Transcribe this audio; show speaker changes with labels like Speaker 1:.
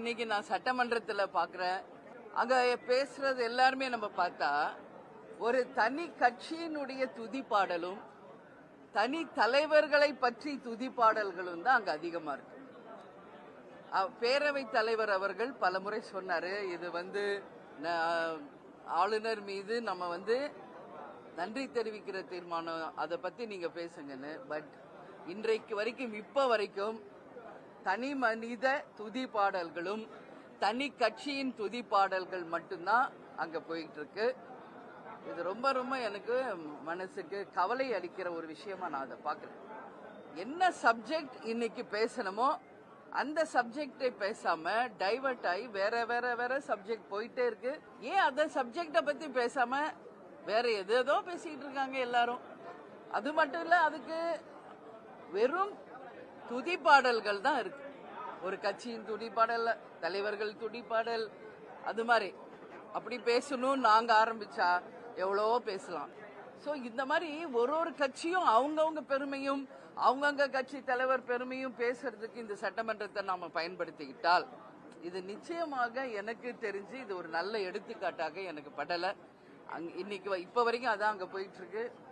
Speaker 1: இன்னைக்கு நான் சட்டமன்றத்தில் பார்க்குறேன், அங்கே பேசுறது எல்லாருமே நம்ம பார்த்தா ஒரு தனி கட்சியினுடைய துதிப்பாடலும் தனி தலைவர்களை பற்றி துதிப்பாடல்களும் தான் அங்கே அதிகமாக இருக்கு. பேரவைத் தலைவர் அவர்கள் பலமுறை சொன்னாரு, இது ஆளுநர் மீது நம்ம நன்றி தெரிவிக்கிற தீர்மானம், அதை பத்தி நீங்க பேசுங்கன்னு. பட் இன்றைக்கு வரைக்கும் இப்ப வரைக்கும் தனி மனித துதி பாடல்களும் தனி கட்சியின் துதி பாடல்கள் மட்டும்தான் அங்க போயிட்டு இருக்கு. இது ரொம்ப ரொம்ப எனக்கு மனசுக்கு கவலை அளிக்கிற ஒரு விஷயமா நான் அதை பார்க்கிறேன். என்ன சப்ஜெக்ட் இன்னைக்கு பேசணுமோ அந்த சப்ஜெக்டை பேசாம டைவர்ட் ஆகி வேற வேற வேற சப்ஜெக்ட் போயிட்டே இருக்கு. ஏன் அந்த சப்ஜெக்டை பத்தி பேசாம வேற ஏதோ பேசிட்டு இருக்காங்க எல்லாரும். அது மட்டும் இல்ல, அதுக்கு வெறும் துதிப்பாடல்கள் தான் இருக்கு. ஒரு கட்சியின் துதிப்பாடல், தலைவர்கள் துதிப்பாடல், அது மாதிரி அப்படி பேசணும் நாங்க ஆரம்பிச்சா எவ்வளவோ பேசலாம். ஸோ இந்த மாதிரி ஒரு கட்சியும் அவங்கவுங்க பெருமையும் அவங்கவுங்க கட்சி தலைவர் பெருமையும் பேசுறதுக்கு இந்த சட்டமன்றத்தை நாம பயன்படுத்திக்கிட்டால் இது நிச்சயமாக எனக்கு தெரிஞ்சு இது ஒரு நல்ல எடுத்துக்காட்டாக எனக்கு படலை. இன்னைக்கு இப்ப வரைக்கும் அதான் அங்க போயிட்டு இருக்கு.